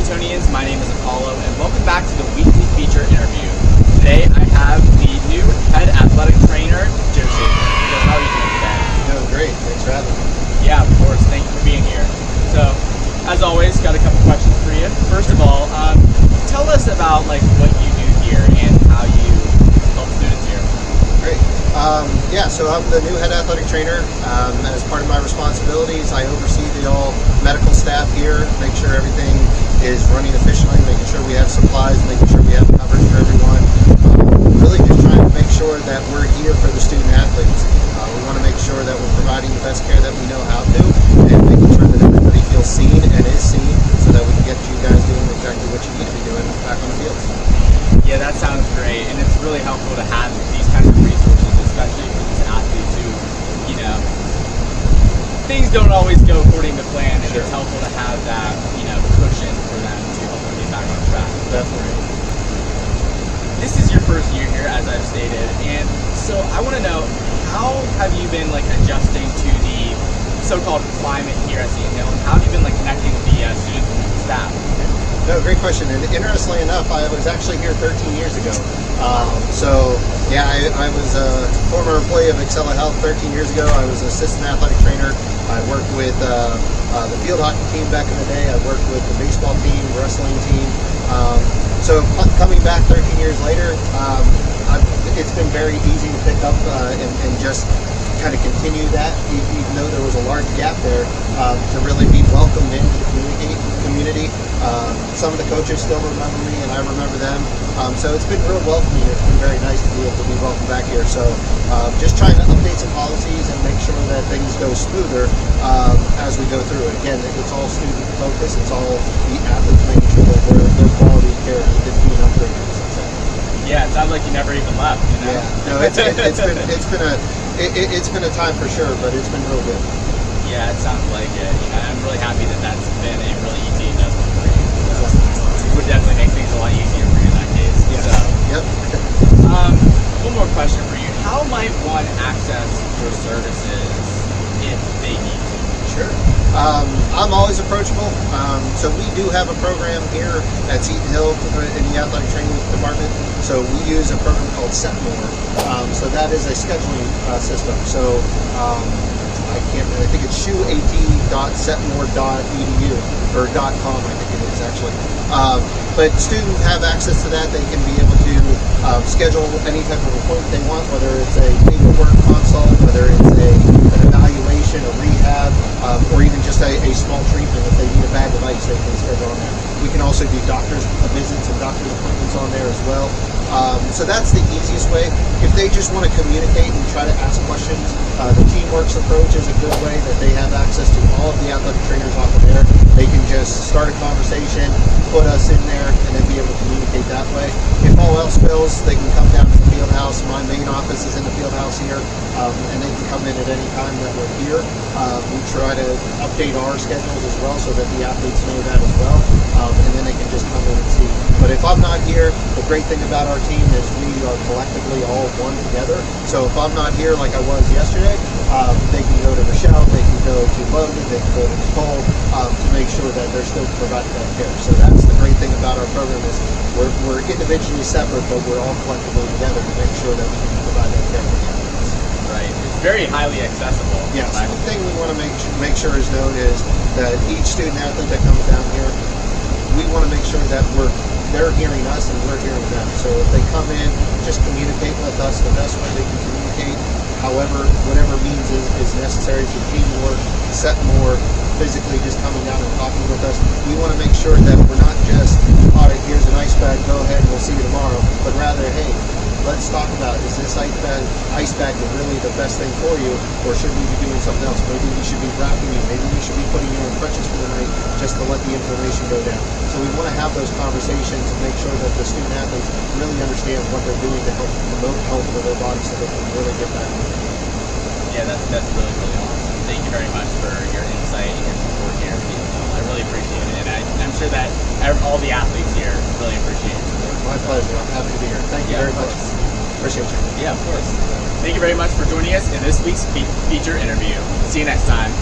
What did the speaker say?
Tonians, my name is Apollo, and welcome back to the weekly feature interview. Today I have the new head athletic trainer, Joe Shaffer. Joe, how are you doing today? Doing great. Thanks for having me. Yeah, of course. Thank you for being here. So, as always, got a couple questions for you. First of all, tell us about what you do here and how you help students here. Great. So I'm the new head athletic trainer. As part of my responsibilities, I oversee the all medical staff here, make sure everything is running efficiently, making sure we have supplies, making sure we have coverage for everyone. Really just trying to make sure that we're here for the student athletes. We want to make sure that we're providing the best care that we know how to, and making sure that everybody feels seen and is seen, so that we can get you guys doing exactly what you need to be doing back on the field. Yeah, that sounds great, and it's really helpful to have these kinds of resources, especially for these athletes who, things don't always go according to plan, and Sure. It's helpful to have that, cushion for them to help them get back on track. Definitely. This is your first year here, as I've stated, and so I want to know, how have you been adjusting to the so-called climate here at Seton Hill, and how have you been connecting with the students and the staff? No, great question. And interestingly enough, I was actually here 13 years ago. I was a former employee of Excella Health 13 years ago. I was an assistant athletic trainer. I worked with the field hockey team back in the day. I worked with the baseball team, wrestling team. Coming back 13 years later, it's been very easy to pick up and just kind of continue that, even though there was a large gap there, to really be welcomed into the community. Some of the coaches still remember me, and I remember them. So it's been real welcoming. It's been very nice to be able to be welcomed back here. So just trying to update some policies and make sure that things go smoother as we go through it. Again, it's all student focused. It's all the athletes making sure that their quality of care is being upgraded. Yeah, it sounds like you never even left. Yeah, no, it's been a time for sure, but it's been real good. Yeah, it sounds like it. I'm really happy that that's been a really easy adjustment for you. So it would definitely make things a lot easier for you in that case. Yes. So, Yep. One more question for you. How might one access your services if they need to? Sure. I'm always approachable. So we do have a program here at Seton Hill in the athletic training department. So we use a program called Setmore. So that is a scheduling system. So I think it's shoeat.setmore.edu or .com, I think it is actually. But students have access to that. They can be able to schedule any type of appointment they want, whether it's a paperwork consult, whether it's an evaluation, a rehab, or even just a small treatment. If they need a bag of ice, they can schedule on there. We can also do doctor's visits and doctor's appointments on there as well. So that's the easiest way. If they just want to communicate and try to ask questions, the Teamworks approach is a good way that they have access to all of the athletic trainers off of there. They can just start a conversation, put us in there, and then be able to communicate that way. If all else fails, they can come down to the field house. My main office is in the field house here, and they can come in at any time that we're here. We try to update our schedules as well so that the athletes know that as well, and then they can just come in and see. But if I'm not here, the great thing about our team is we are collectively all one together. So if I'm not here like I was yesterday, they can go to Michelle, they can go to Logan, they can go to Nicole to make sure that they're still providing that care. So that's the great thing about our program is we're individually separate, but we're all collectively together to make sure that we can provide that care for the athletes. Right. It's very highly accessible. Yes. The thing we want to make sure is known is that each student athlete that comes down here, we want to make sure that they're hearing us and we're hearing them. So if they come in, just communicate with us the best way they can communicate. However, whatever means is necessary for teamwork, set more, physically just coming down and talking with us. We want to make sure that we're not just, all right, here's an ice bag, go ahead and we'll see you tomorrow. But rather, hey, let's talk about, is this ice bag really the best thing for you, or should we be doing something else? Maybe we should be wrapping you, maybe we should be putting you in crutches for the night just to let the inflammation go down. So we want to have those conversations and make sure that the student athletes really understand what they're doing to help promote health for their body so they can really get back. Yeah, that's really, really awesome. Thank you very much for your insight and your support here at Seton Hill. I really appreciate it, and I'm sure that all the athletes here really appreciate it. My pleasure. I'm happy to be here. Thank you very much. Appreciate you. Yeah, of course. Thank you very much for joining us in this week's feature interview. See you next time.